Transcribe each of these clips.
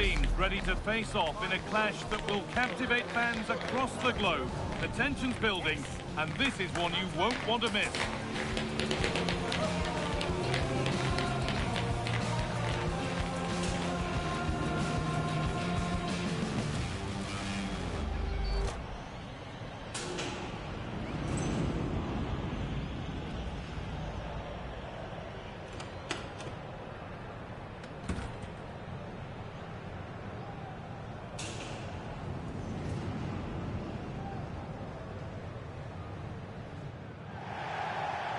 teams ready to face off in a clash that will captivate fans across the globe. The tension's building, and this is one you won't want to miss.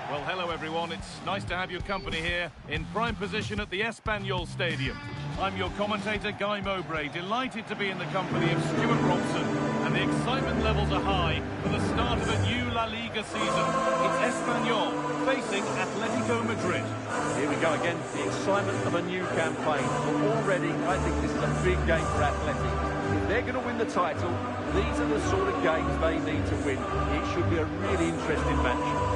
Well, hello everyone, it's nice to have your company here in prime position at the Espanyol Stadium. I'm your commentator, Guy Mowbray, delighted to be in the company of Stuart Robson, and the excitement levels are high for the start of a new La Liga season. It's Espanyol facing Atletico Madrid. Here we go again, the excitement of a new campaign. But already, I think this is a big game for Atleti. If they're going to win the title, these are the sort of games they need to win. It should be a really interesting match.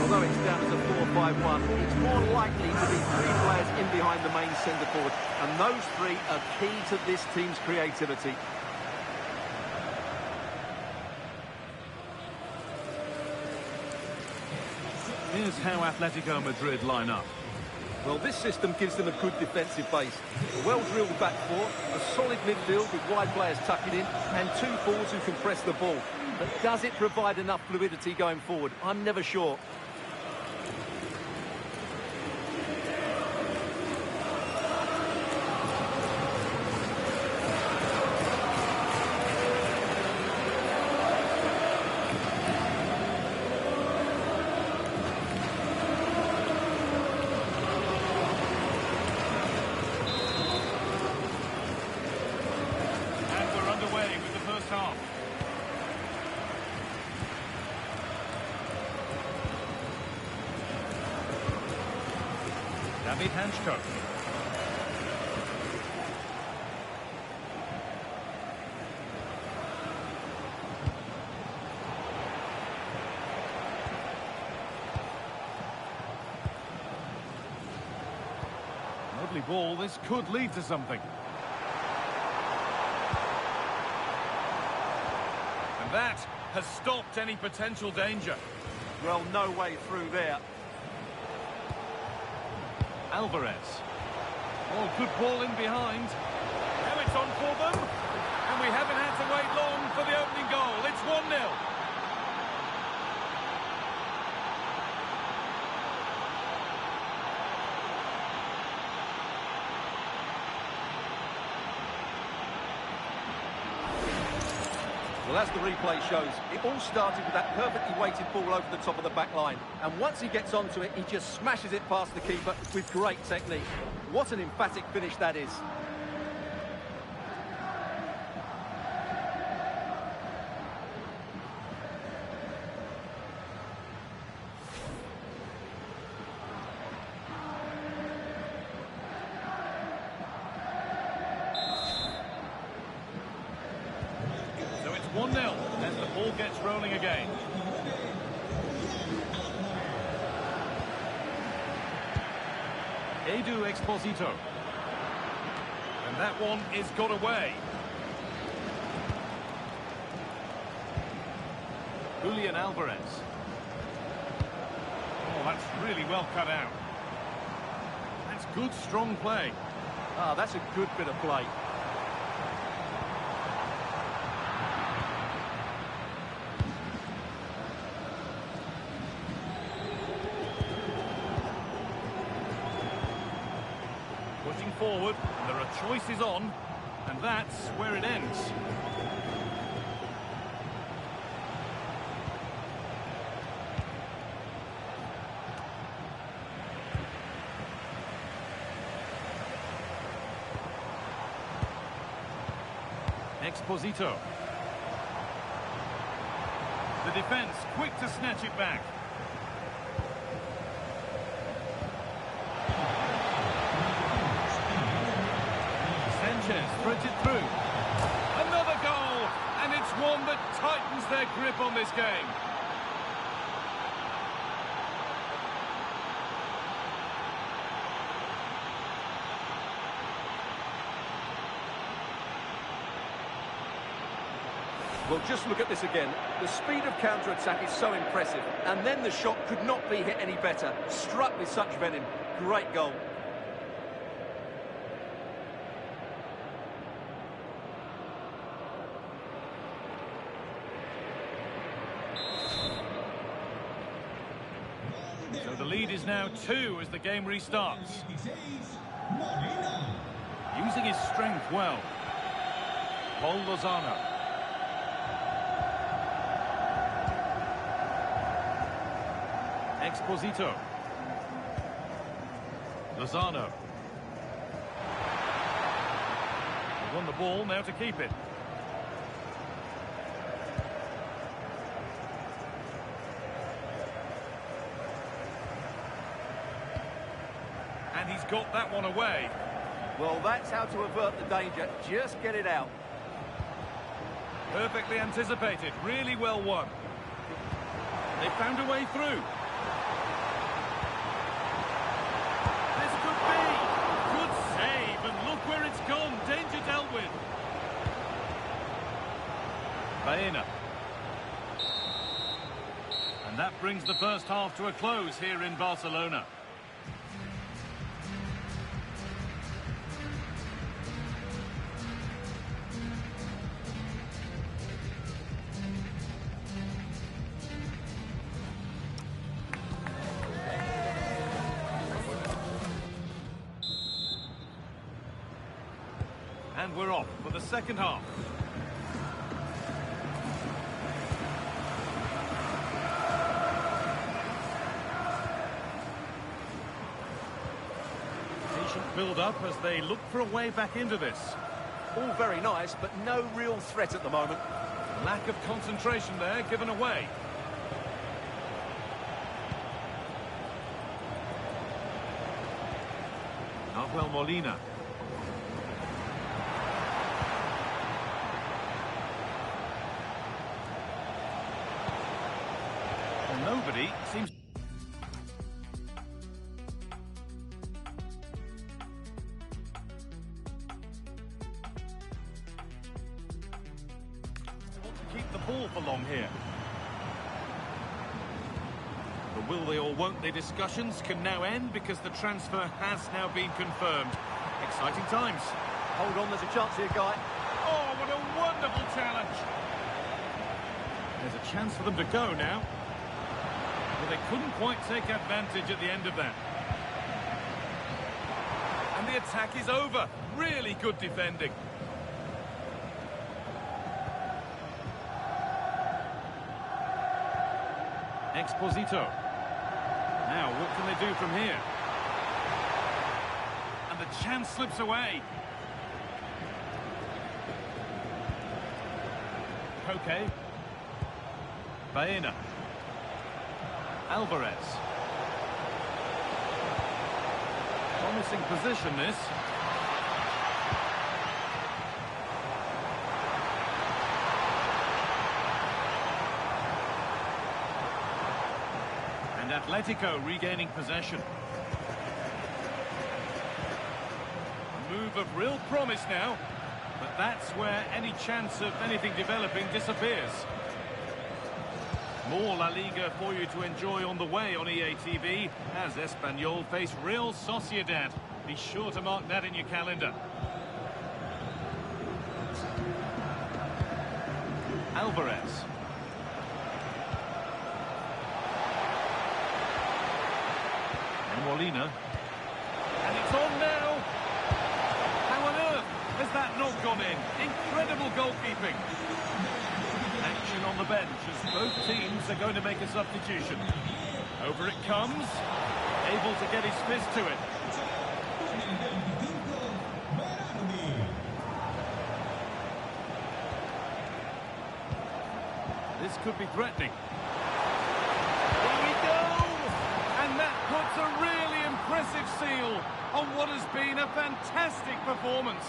Although it's down as a 4-5-1, it's more likely to be three players in behind the main centre forward, and those three are key to this team's creativity. Here's how Atletico Madrid line up. Well, this system gives them a good defensive base. A well-drilled back four, a solid midfield with wide players tucking in, and two forwards who can press the ball. But does it provide enough fluidity going forward? I'm never sure. David Hanchko. Lovely ball, this could lead to something. And that has stopped any potential danger. Well, no way through there. Alvarez. Oh, good ball in behind. Now it's on for them. And we haven't had to wait long for the opening goal. It's 1-0. Well, as the replay shows, it all started with that perfectly weighted ball over the top of the back line. And once he gets onto it, he just smashes it past the keeper with great technique. What an emphatic finish that is. So it's 1-0 as the ball gets rolling again. Edu Exposito. And that one is got away. Julian Alvarez. Oh, that's really well cut out. That's good, strong play. Ah, that's a good bit of play. Putting forward, and there are choices on, and that's where it ends. Exposito. The defence quick to snatch it back. Sanchez threads it through. Another goal, and it's one that tightens their grip on this game. Well, just look at this again. The speed of counter-attack is so impressive. And then the shot could not be hit any better. Struck with such venom. Great goal. So the lead is now 2 as the game restarts. Using his strength well. Paul Lozano. Exposito. Lozano. They won the ball, now to keep it. And he's got that one away. Well, that's how to avert the danger. Just get it out. Perfectly anticipated, really well won. They found a way through. This could be. Good save, and look where it's gone. Danger dealt with. Baena. And that brings the first half to a close here in Barcelona. And we're off for the second half. Patient build-up as they look for a way back into this. All very nice, but no real threat at the moment. Lack of concentration there, given away. Nahuel Molina. Nobody seems to want to keep the ball for long here. The will they or won't they discussions can now end because the transfer has now been confirmed. Exciting times. Hold on, there's a chance here, Guy. Oh, what a wonderful challenge. There's a chance for them to go now. Well, they couldn't quite take advantage at the end of that. And the attack is over. Really good defending. Exposito. Now, what can they do from here? And the chance slips away. Koke. Baena. Alvarez. Promising position, this. And Atletico regaining possession. A move of real promise now, but that's where any chance of anything developing disappears. More La Liga for you to enjoy on the way on EA TV as Espanyol face Real Sociedad. Be sure to mark that in your calendar. Alvarez. And Molina. And it's on now. has that not gone in? Incredible goalkeeping. Action on the bench as both teams are going to make a substitution. Over it comes. Able to get his fist to it. This could be threatening. Here we go! And that puts a really impressive seal on what has been a fantastic performance.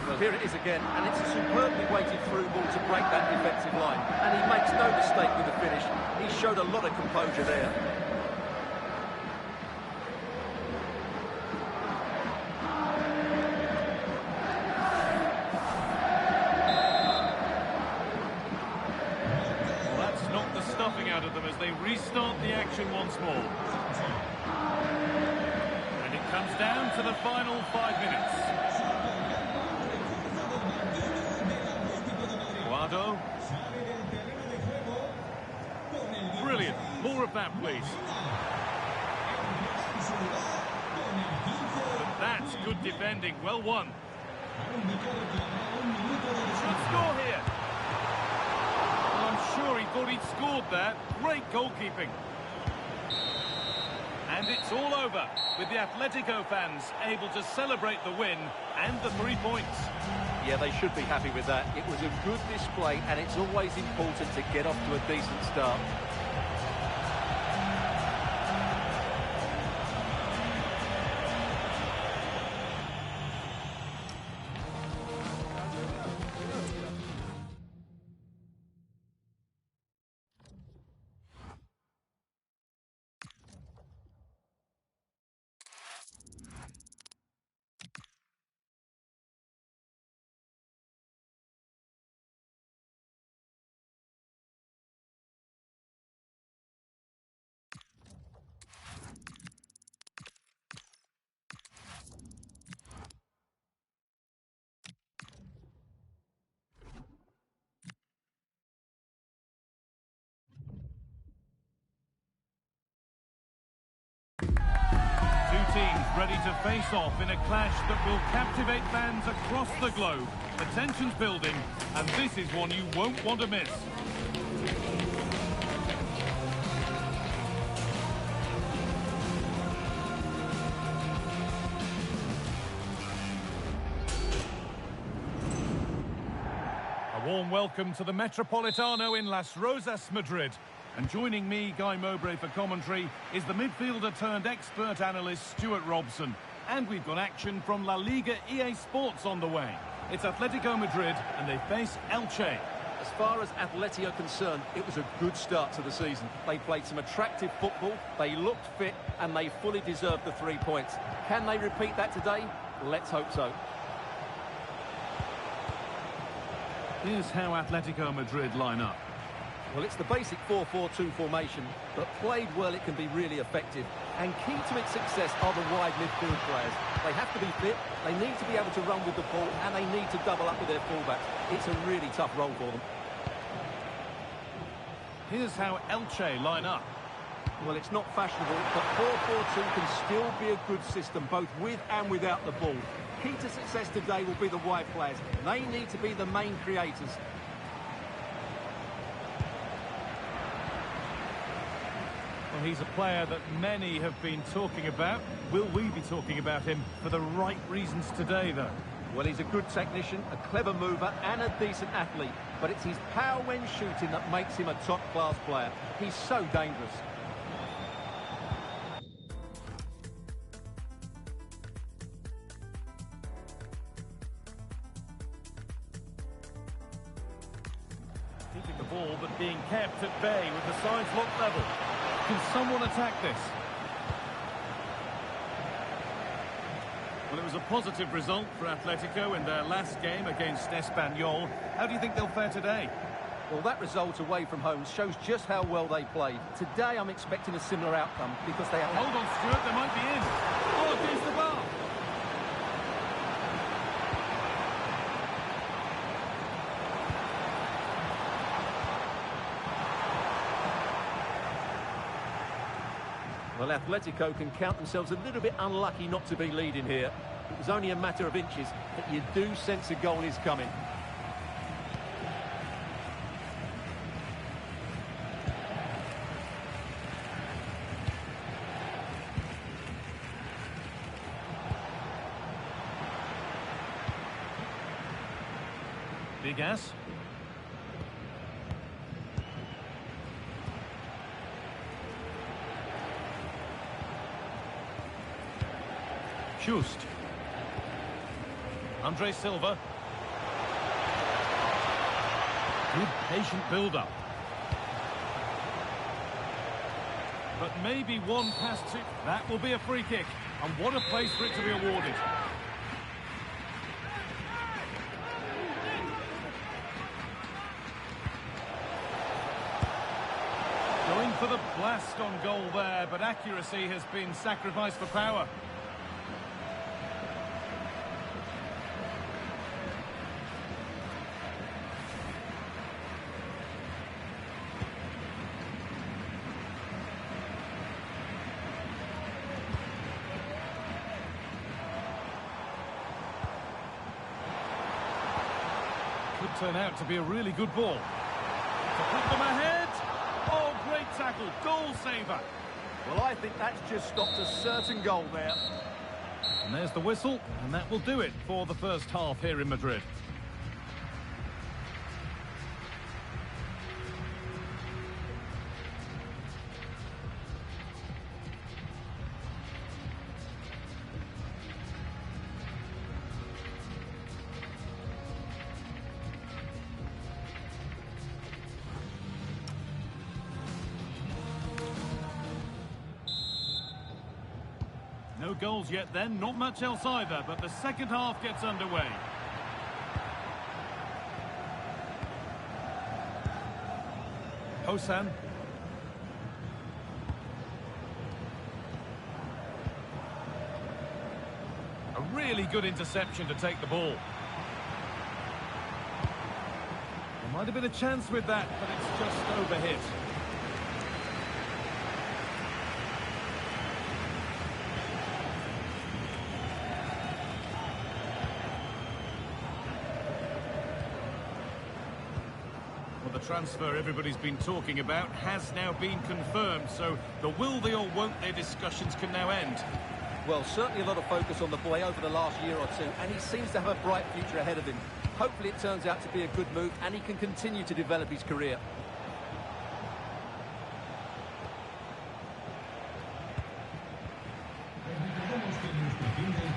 Well, here it is again, and it's a superbly weighted through ball to break that defensive line. And he makes no mistake with the finish. He showed a lot of composure there. Out of them as they restart the action once more. And it comes down to the final 5 minutes. Guado. Brilliant. More of that, please. But that's good defending. Well won. Should score here. Sure, he thought he'd scored that. Great goalkeeping. And it's all over, with the Atletico fans able to celebrate the win and the 3 points. Yeah, they should be happy with that. It was a good display, and it's always important to get off to a decent start. Teams ready to face off in a clash that will captivate fans across the globe. The tension's building, and this is one you won't want to miss. A warm welcome to the Metropolitano in Las Rozas, Madrid. And joining me, Guy Mowbray, for commentary is the midfielder-turned-expert analyst Stuart Robson. And we've got action from La Liga EA Sports on the way. It's Atletico Madrid, and they face Elche. As far as Atleti are concerned, it was a good start to the season. They played some attractive football, they looked fit, and they fully deserved the 3 points. Can they repeat that today? Let's hope so. Here's how Atletico Madrid line up. Well, it's the basic 4-4-2 formation, but played well, it can be really effective. And key to its success are the wide midfield players. They have to be fit, they need to be able to run with the ball, and they need to double up with their fullbacks. It's a really tough role for them. Here's how Elche line up. Well, it's not fashionable, but 4-4-2 can still be a good system, both with and without the ball. Key to success today will be the wide players. They need to be the main creators. Well, he's a player that many have been talking about. Will we be talking about him for the right reasons today, though? Well, he's a good technician, a clever mover, and a decent athlete. But it's his power when shooting that makes him a top-class player. He's so dangerous. Keeping the ball, but being kept at bay with the sides locked level. Can someone attack this? Well, it was a positive result for Atletico in their last game against Espanyol. How do you think they'll fare today? Well, that result away from home shows just how well they played. Today, I'm expecting a similar outcome because they have... Hold on, Stuart, they might be in. Oh, against the bar. Well, Atletico can count themselves a little bit unlucky not to be leading here. It was only a matter of inches, but you do sense a goal is coming. Big ass. Just. Andre Silva. Good patient build-up. But maybe one pass to... That will be a free kick. And what a place for it to be awarded. Going for the blast on goal there, but accuracy has been sacrificed for power. Could turn out to be a really good ball. To put them ahead. Oh, great tackle. Goal saver. Well, I think that's just stopped a certain goal there. And there's the whistle, and that will do it for the first half here in Madrid. No goals yet then, not much else either, but the second half gets underway. Hosan. A really good interception to take the ball. There might have been a chance with that, but it's just overhit. The transfer everybody's been talking about has now been confirmed, so the will they or won't they discussions can now end. Well, certainly a lot of focus on the boy over the last year or two, and he seems to have a bright future ahead of him. Hopefully it turns out to be a good move and he can continue to develop his career.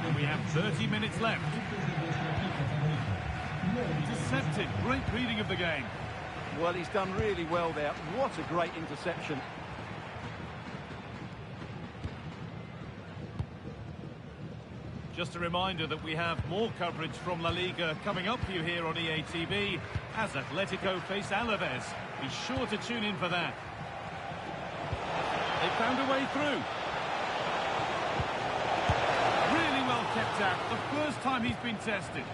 And we have 30 minutes left. Intercepted, great reading of the game. Well, he's done really well there. What a great interception. Just a reminder that we have more coverage from La Liga coming up for you here on EA TV as Atletico face Alaves. Be sure to tune in for that. They found a way through. Really well kept out. The first time he's been tested.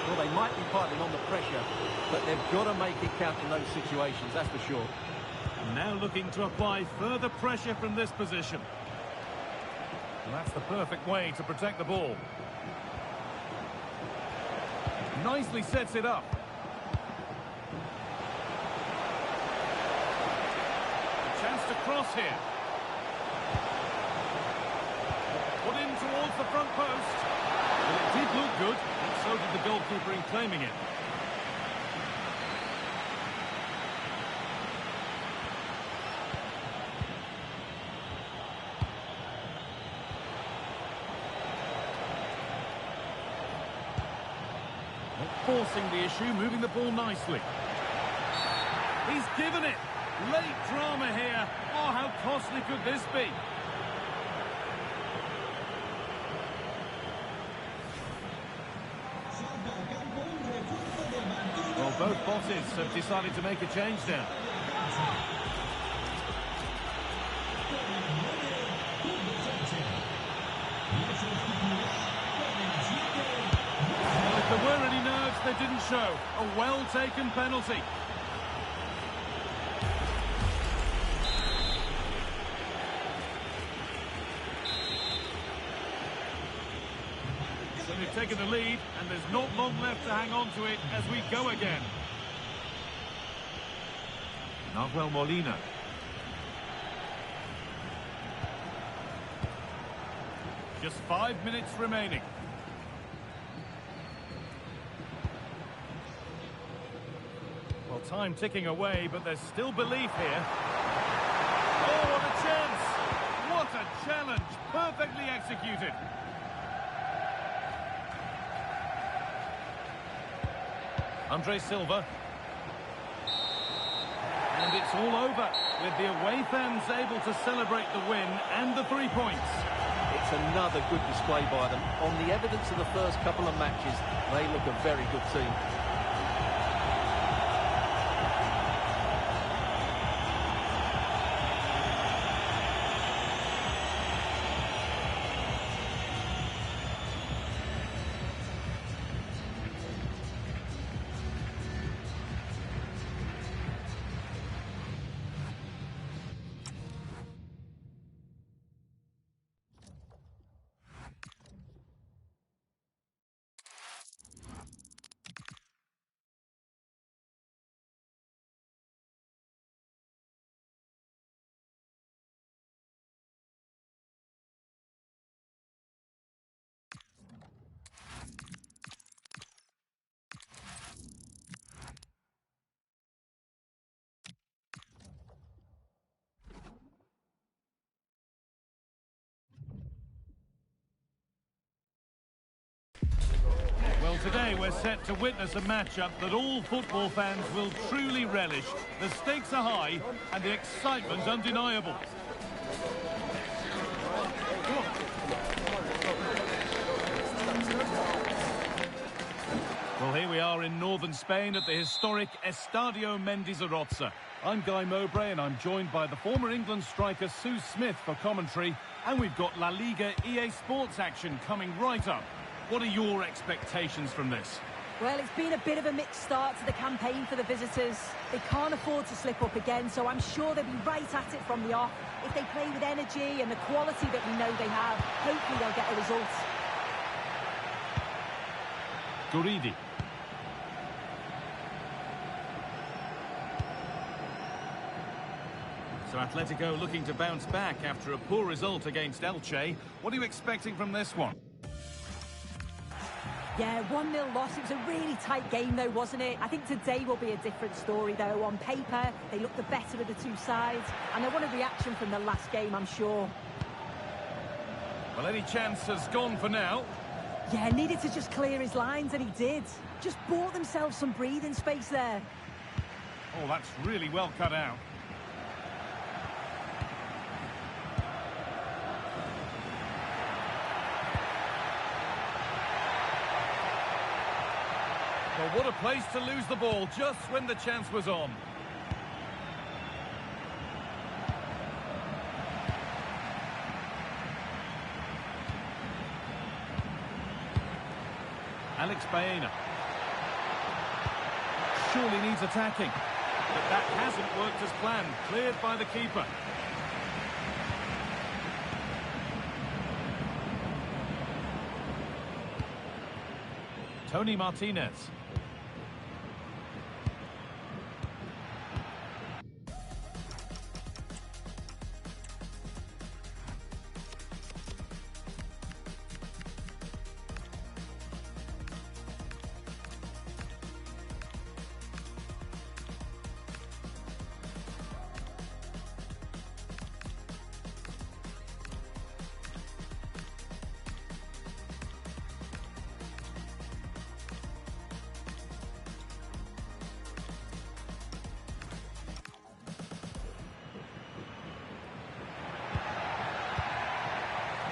Well, they might be piling on the pressure, but they've got to make it count in those situations, that's for sure. Now looking to apply further pressure from this position. And that's the perfect way to protect the ball. Nicely sets it up. A chance to cross here. Put in towards the front post. Well, it did look good, and so did the goalkeeper in claiming it. Not forcing the issue, moving the ball nicely. He's given it. Late drama here. Oh, how costly could this be? Well, both bosses have decided to make a change now. Well, if there were any nerves, they didn't show. A well-taken penalty. have taken the lead, and there's not long left to hang on to it as we go again. Nahuel Molina. Just 5 minutes remaining. Well, time ticking away, but there's still belief here. Oh, what a chance! What a challenge! Perfectly executed. Andre Silva. And it's all over, with the away fans able to celebrate the win and the 3 points. It's another good display by them. On the evidence of the first couple of matches, they look a very good team. Well, today we're set to witness a matchup that all football fans will truly relish. The stakes are high and the excitement undeniable. Well, here we are in northern Spain at the historic Estadio Mendizorroza. I'm Guy Mowbray and I'm joined by the former England striker Sue Smith for commentary. And we've got La Liga EA Sports action coming right up. What are your expectations from this? Well, it's been a bit of a mixed start to the campaign for the visitors. They can't afford to slip up again, so I'm sure they'll be right at it from the off. If they play with energy and the quality that we know they have, hopefully they'll get a result. Guridi. So Atletico looking to bounce back after a poor result against Elche. What are you expecting from this one? Yeah, 1-0 loss. It was a really tight game, though, wasn't it? I think today will be a different story, though. On paper, they look the better of the two sides, and they want a reaction from the last game, I'm sure. Well, any chance has gone for now. Yeah, needed to just clear his lines, and he did. Just bought themselves some breathing space there. Oh, that's really well cut out. Well, what a place to lose the ball just when the chance was on. Alex Baena. Surely needs attacking. But that hasn't worked as planned. Cleared by the keeper. Tony Martinez.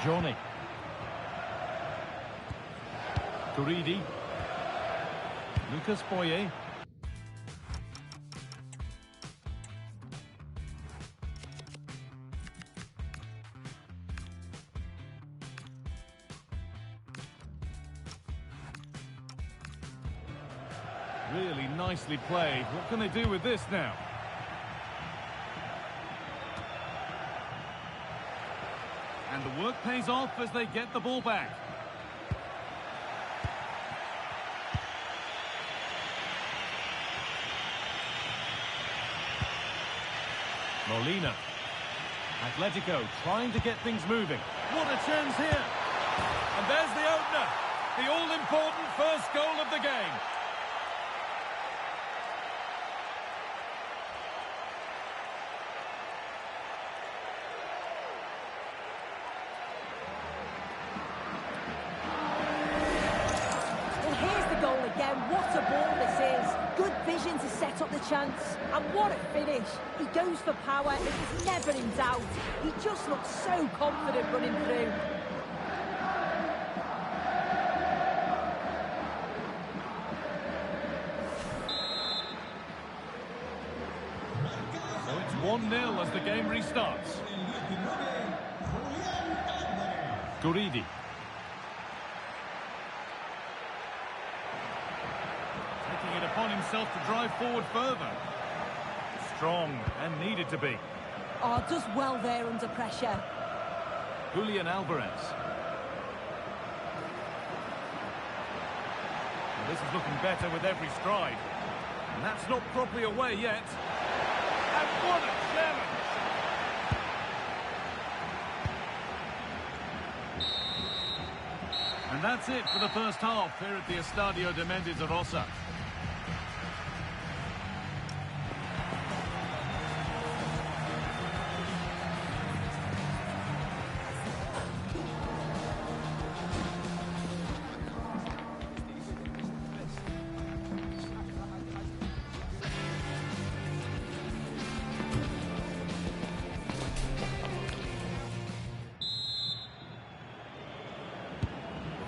Johnny. Guridi. Lucas Boye. Really nicely played. What can they do with this now? And the work pays off as they get the ball back. Molina. Atletico trying to get things moving. What a chance here. And there's the opener. The all-important first goal of the game. Well, here's the goal again. What a ball this is. Good vision to set up the chance. And what a finish. He goes for power. It was never in doubt. He just looks so confident running through. So it's 1-0 as the game restarts. Guridi. Taking it upon himself to drive forward further. Strong and needed to be. Oh, does well there under pressure. Julian Alvarez. Well, this is looking better with every stride. And that's not properly away yet. And what a challenge! And that's it for the first half here at the Estadio de Mendizárosa.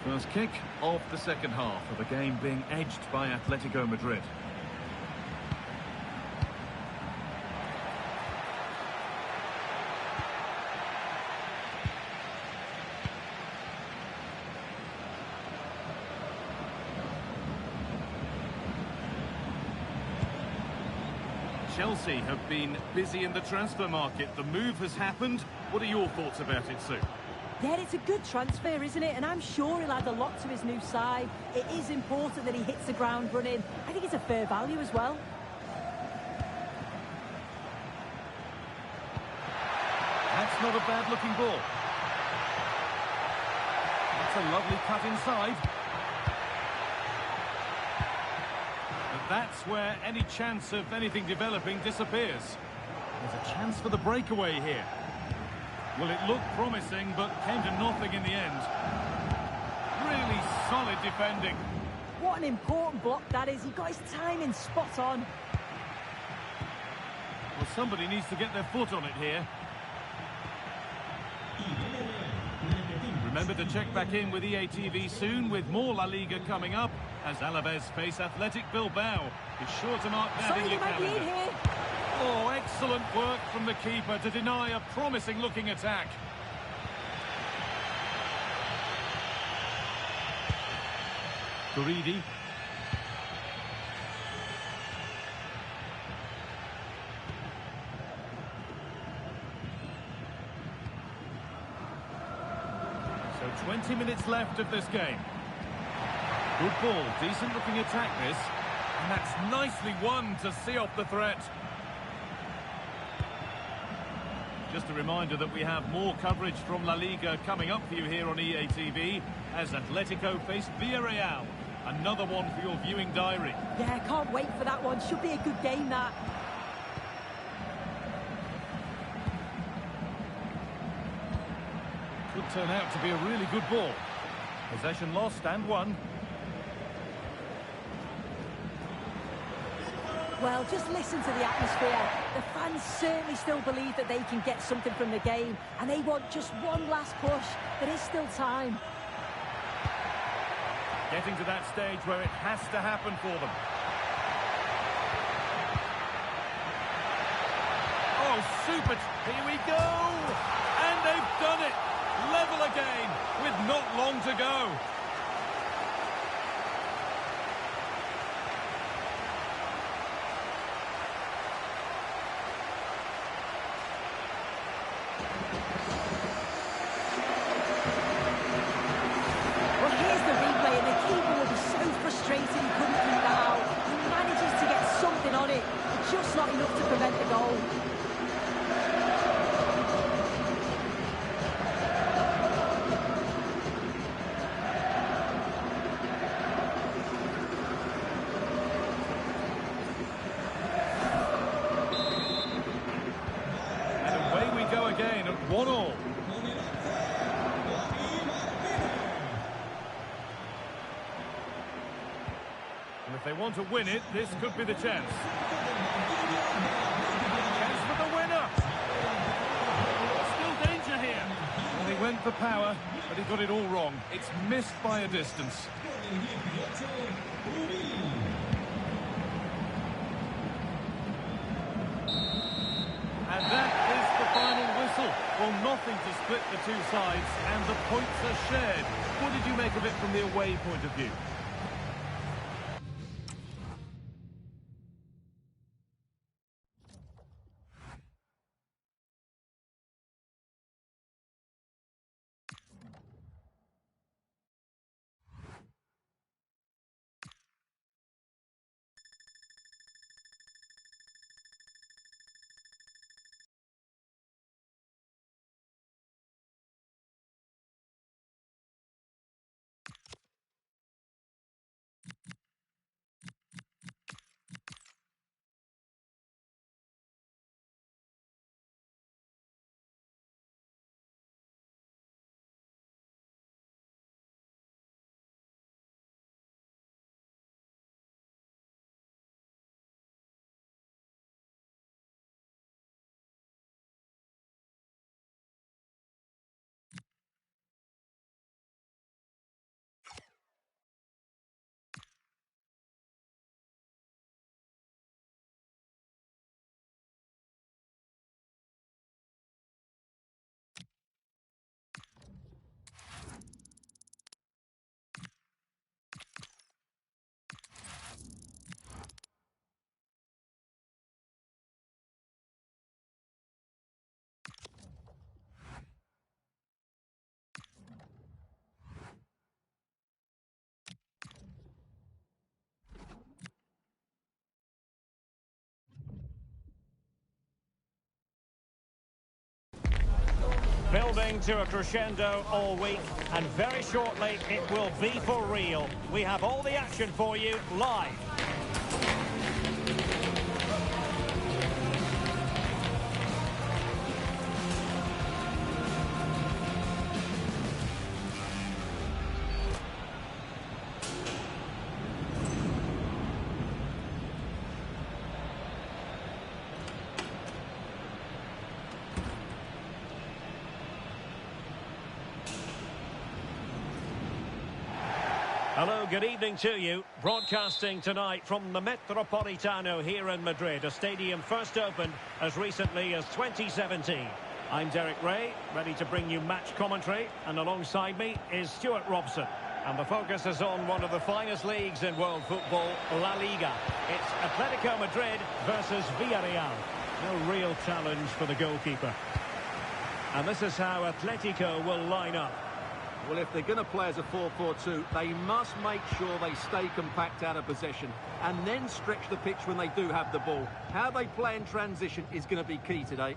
First kick of the second half of the game being edged by Atletico Madrid. Chelsea have been busy in the transfer market. The move has happened. What are your thoughts about it, Sue? Yeah, it's a good transfer, isn't it? And I'm sure he'll add a lot to his new side. It is important that he hits the ground running. I think it's a fair value as well. That's not a bad-looking ball. That's a lovely cut inside. But that's where any chance of anything developing disappears. There's a chance for the breakaway here. Well, it looked promising, but came to nothing in the end. Really solid defending. What an important block that is. He got his timing spot on. Well, somebody needs to get their foot on it here. Remember to check back in with EA TV soon with more La Liga coming up as Alaves face Athletic Bilbao. Be sure to mark that in your calendar. Here. Oh, excellent work from the keeper to deny a promising-looking attack. Guridi. So 20 minutes left of this game. Good ball, decent-looking attack this. And that's nicely won to see off the threat. Just a reminder that we have more coverage from La Liga coming up for you here on EA TV as Atletico face Villarreal. Another one for your viewing diary. Yeah, can't wait for that one. Should be a good game, that. Could turn out to be a really good ball. Possession lost and won. Well, just listen to the atmosphere. The fans certainly still believe that they can get something from the game, and they want just one last push. There is still time. Getting to that stage where it has to happen for them. Oh, super. Here we go. And they've done it. Level again with not long to go. If they want to win it, this could be the chance. Chance for the winner. Still danger here. Well, he went for power, but he got it all wrong. It's missed by a distance. And that is the final whistle. Well, nothing to split the two sides, and the points are shared. What did you make of it from the away point of view? Building to a crescendo all week, and very shortly it will be for real. We have all the action for you live. Hello, good evening to you. Broadcasting tonight from the Metropolitano here in Madrid, a stadium first opened as recently as 2017. I'm Derek Ray, ready to bring you match commentary, and alongside me is Stuart Robson. And the focus is on one of the finest leagues in world football, La Liga. It's Atletico Madrid versus Villarreal. No real challenge for the goalkeeper. And this is how Atletico will line up. Well, if they're going to play as a 4-4-2, they must make sure they stay compact out of possession and then stretch the pitch when they do have the ball. How they play in transition is going to be key today.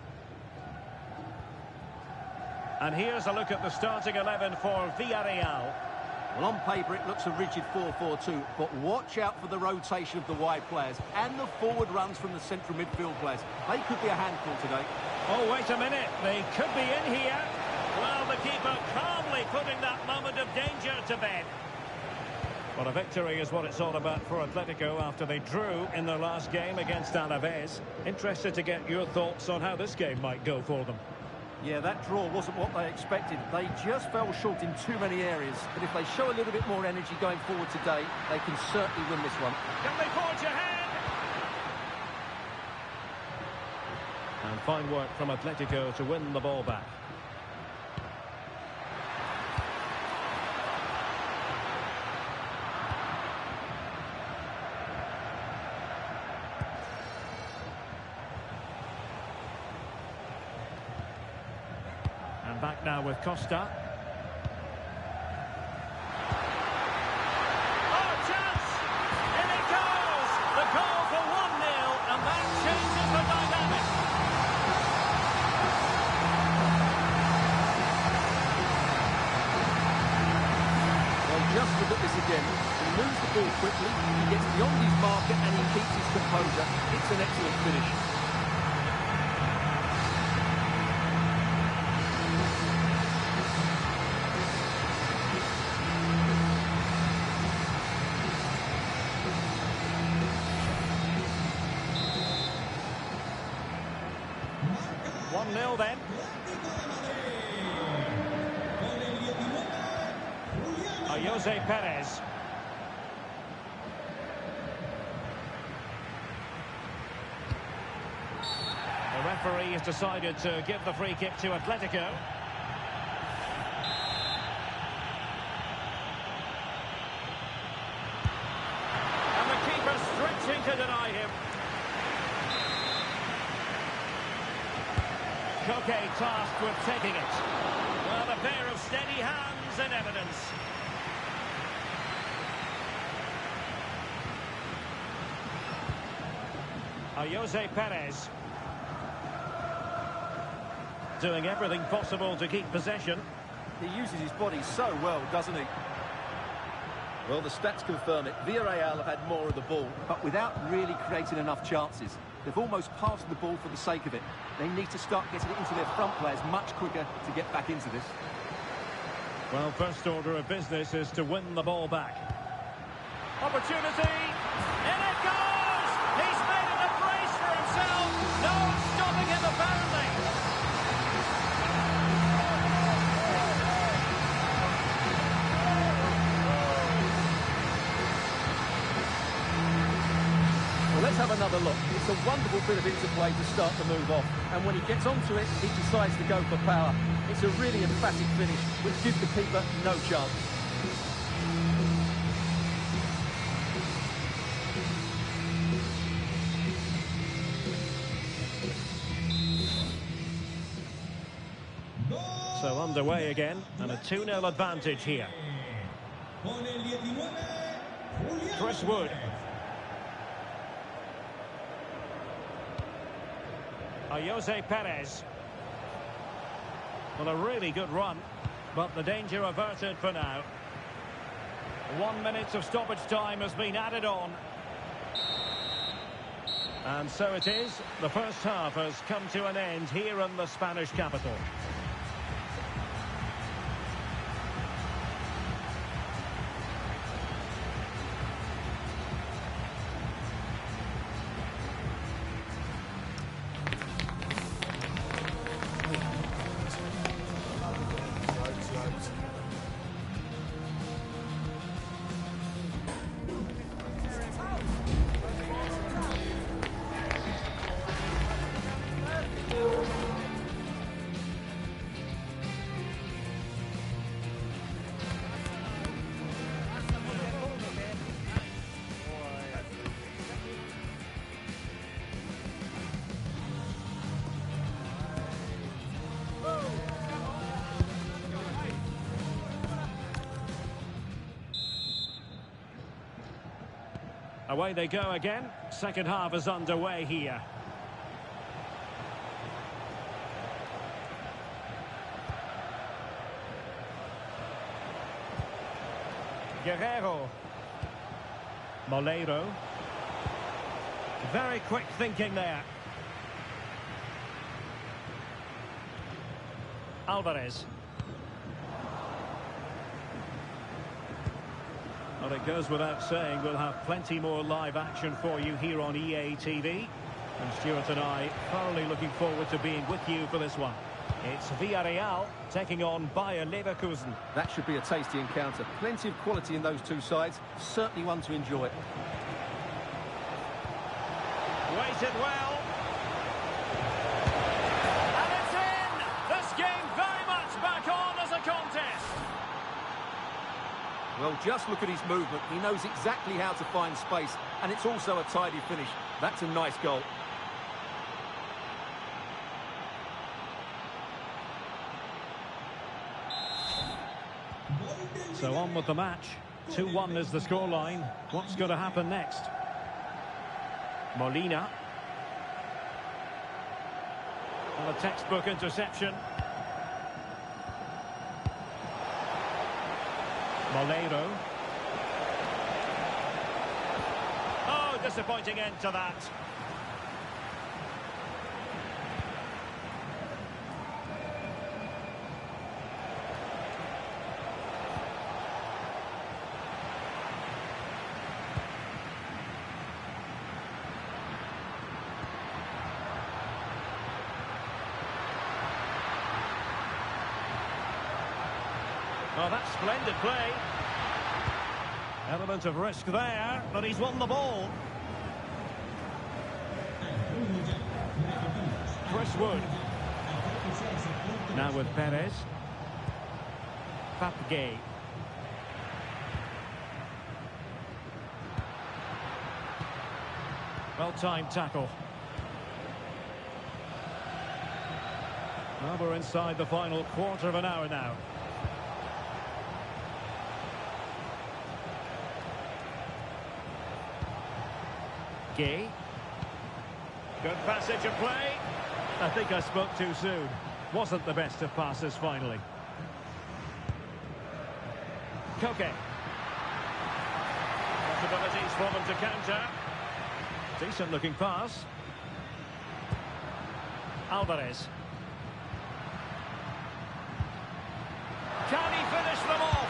And here's a look at the starting 11 for Villarreal. Well, on paper it looks a rigid 4-4-2, but watch out for the rotation of the wide players and the forward runs from the central midfield players. They could be a handful today. Oh, wait a minute. They could be in here. Well, the keeper calmly putting that moment of danger to bed. Well, a victory is what it's all about for Atletico after they drew in their last game against Alaves. Interested to get your thoughts on how this game might go for them. Yeah, that draw wasn't what they expected. They just fell short in too many areas. But if they show a little bit more energy going forward today, they can certainly win this one. Can they forge ahead? And fine work from Atletico to win the ball back. And back now with Costa. Oh, chance! In it goes! The goal for 1-0, and that changes the dynamic. Well, just look at this again. He moves the ball quickly, he gets beyond his marker, and he keeps his composure. It's an excellent finish. 1-0 then. Jose Perez. The referee has decided to give the free kick to Atletico. And the keeper stretching to deny him. Koke tasked with taking it. Well, a pair of steady hands in evidence. Jose Perez. Doing everything possible to keep possession. He uses his body so well, doesn't he? Well, the stats confirm it. Villarreal have had more of the ball, but without really creating enough chances. They've almost passed the ball for the sake of it. They need to start getting it into their front players much quicker to get back into this. Well, first order of business is to win the ball back. Opportunity! In it goes! He's made it a brace for himself! No stopping him, apparently! Well, let's have another look. It's a wonderful bit of interplay to start the move off. And when he gets onto it, he decides to go for power. It's a really emphatic finish, which gives the keeper no chance. So underway again, and a 2-0 advantage here. Chris Wood. Jose Perez. Well, a really good run, but the danger averted for now. 1 minute of stoppage time has been added on. And so it is. The first half has come to an end here in the Spanish capital. Away they go again. Second half is underway here. Guerrero. Moleiro. Very quick thinking there. Alvarez. Well, it goes without saying, we'll have plenty more live action for you here on EA TV. And Stuart and I thoroughly looking forward to being with you for this one. It's Villarreal taking on Bayer Leverkusen. That should be a tasty encounter. Plenty of quality in those two sides. Certainly one to enjoy. Waited well. And it's in! This game very much back on as a contest. Well, just look at his movement. He knows exactly how to find space, and it's also a tidy finish. That's a nice goal. So on with the match. 2-1 is the scoreline. What's going to happen next? Molina. And a textbook interception. Moleiro. Oh, disappointing end to that. Oh, that's splendid play. Element of risk there, but he's won the ball. Chris Wood. Now with Perez. Papgay. Well-timed tackle. Well, we're inside the final quarter of an hour now. Gay. Good passage of play. I think I spoke too soon. Wasn't the best of passes finally. Koke. Possibilities for them to counter. Decent looking pass. Alvarez. Can he finish them off?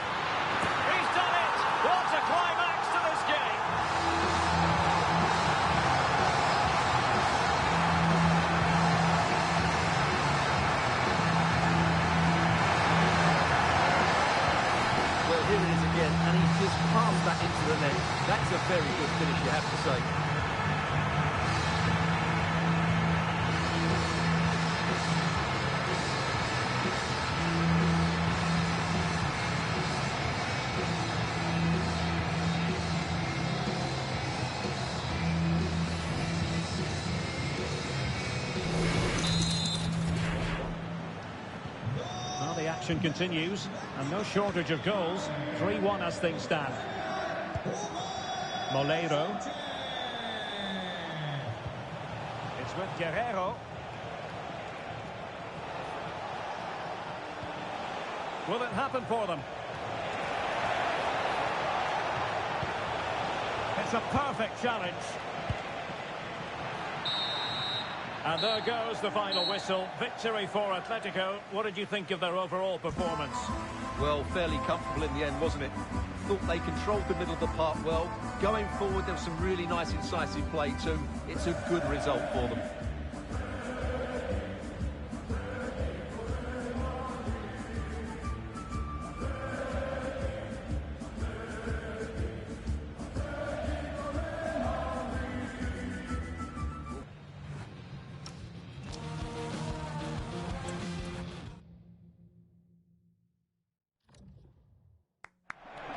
He's done it! What a climax to this game! Well, here it is again, and he's just passed that into the net. That's a very good finish, you have to say. The action continues, and no shortage of goals. 3-1 as things stand. Moleiro. It's with Guerrero. Will it happen for them? It's a perfect challenge. And there goes the final whistle. Victory for Atletico. What did you think of their overall performance? Well, fairly comfortable in the end, wasn't it? Thought they controlled the middle of the park well. Going forward, there was some really nice, incisive play too. It's a good result for them.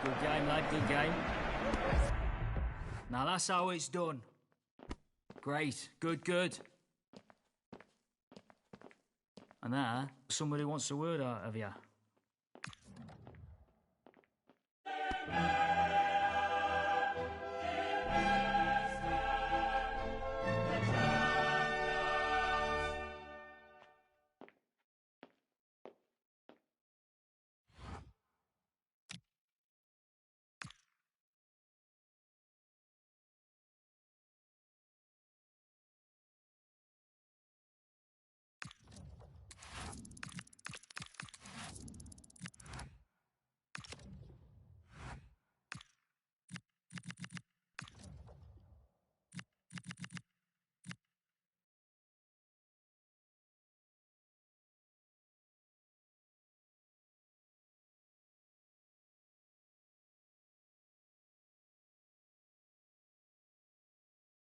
Good game, lad, good game. Now that's how it's done. Great, good. And now, somebody wants a word out of you.